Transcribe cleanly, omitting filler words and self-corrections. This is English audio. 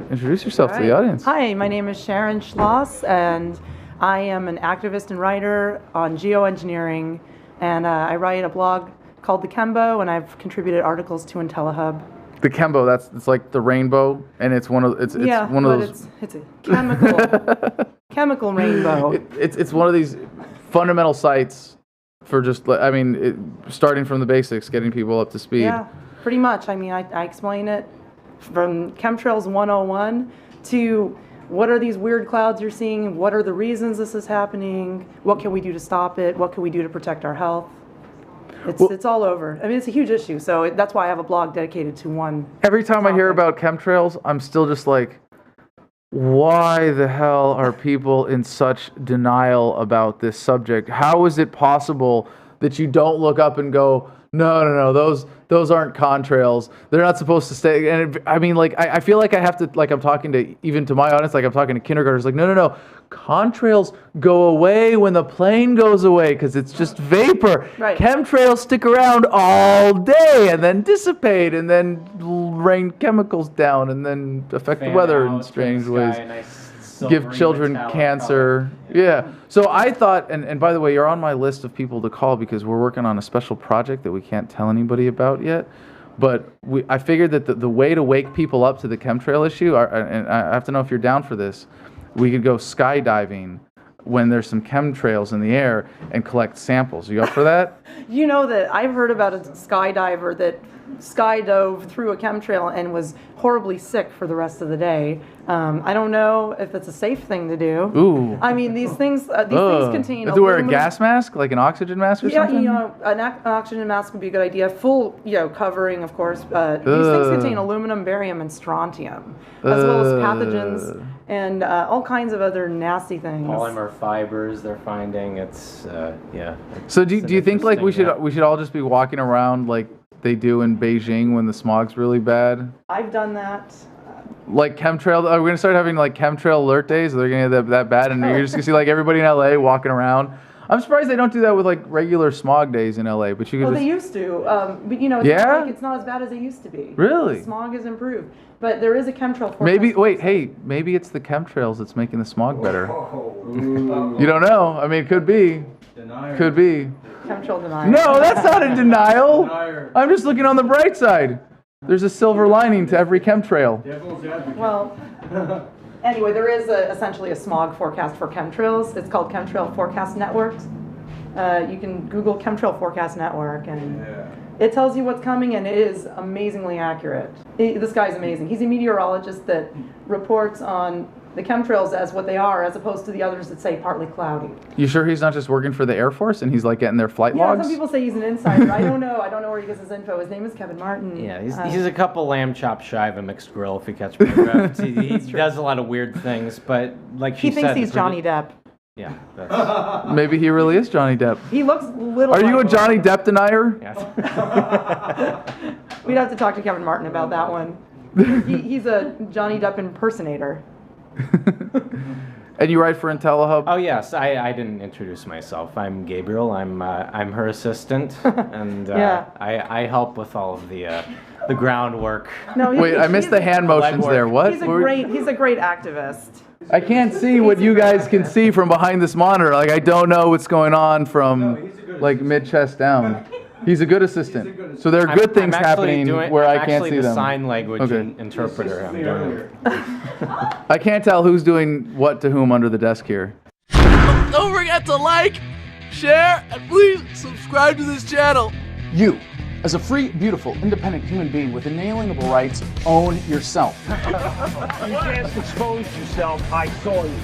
introduce yourself to the audience. Hi, my name is Sharon Schloss, and I am an activist and writer on geoengineering, and I write a blog called The Chembo, and I've contributed articles to IntelliHub. The Chembo, it's like the rainbow, and it's one of it's one of those. It's a chemical rainbow. It's one of these fundamental sites for just starting from the basics, getting people up to speed. Yeah, pretty much. I mean, I explain it from chemtrails 101 to what are these weird clouds you're seeing, what are the reasons this is happening, what can we do to stop it, what can we do to protect our health. It's all over. I mean, it's a huge issue, so that's why I have a blog dedicated to one. Every time I hear about chemtrails, I'm still just like, why the hell are people in such denial about this subject? How is it possible that you don't look up and go, no, those aren't contrails. They're not supposed to stay. And I feel like I have to, I'm talking to my audience, like I'm talking to kindergartners, like, no. Contrails go away when the plane goes away because it's just vapor. Right. Chemtrails stick around all day and then dissipate and then rain chemicals down and then affect the weather in strange ways. Give children cancer. Yeah. So I thought, and by the way, you're on my list of people to call because we're working on a special project that we can't tell anybody about yet. But I figured that the way to wake people up to the chemtrail issue, and I have to know if you're down for this, we could go skydiving when there's some chemtrails in the air and collect samples. You up for that? You know that I've heard about a skydiver that skydove through a chemtrail and was horribly sick for the rest of the day. I don't know if it's a safe thing to do. Ooh. I mean, these things contain. Do you wear a gas mask, like an oxygen mask or something? Yeah, an oxygen mask would be a good idea. Full, covering, of course. These things contain aluminum, barium, and strontium, as well as pathogens and all kinds of other nasty things. Polymer fibers they're finding. It's So do you think like we should all just be walking around like they do in Beijing when the smog's really bad? I've done that. Like chemtrail, are we gonna start having like chemtrail alert days? They're gonna get that bad, and you're just gonna see like everybody in LA walking around. I'm surprised they don't do that with like regular smog days in LA. But you could. Well, they used to, but it's not as bad as it used to be. Really? The smog has improved, but there is a chemtrail forecast. Maybe it's the chemtrails that's making the smog better. You don't know. I mean, could be. Denier. Could be. Chemtrail denial. No, that's not a denial. I'm just looking on the bright side. There's a silver lining to every chemtrail. Devil's advocate. Well, anyway, there is essentially a smog forecast for chemtrails. It's called Chemtrail Forecast Networks. You can Google Chemtrail Forecast Network, and it tells you what's coming, and it is amazingly accurate. This guy's amazing. He's a meteorologist that reports on the chemtrails as what they are, as opposed to the others that say partly cloudy. You sure he's not just working for the Air Force and he's like getting their flight logs? Some people say he's an insider. I don't know. I don't know where he gets his info. His name is Kevin Martin. Yeah, he's a couple lamb chops shy of a mixed grill, if you catch my drift. He does a lot of weird things, but like she said... He thinks he's Johnny Depp. Yeah. That's... Maybe he really is Johnny Depp. He looks a little... Are you a Johnny Depp denier? Yes. We'd have to talk to Kevin Martin about that one. He's a Johnny Depp impersonator. And you write for IntelliHub? Oh yes, I didn't introduce myself. I'm Gabriel. I'm her assistant, and I help with all of the groundwork. No, wait, I missed the hand motions there. What? He's a great activist. I can't see what you guys can see from behind this monitor. Like I don't know what's going on from like mid chest down. He's a good assistant. So there are good things happening where I can't see them. I'm actually the sign language interpreter. I'm doing I can't tell who's doing what to whom under the desk here. Don't forget to like, share, and please subscribe to this channel. You, as a free, beautiful, independent human being with inalienable rights, own yourself. You just exposed yourself. I saw you.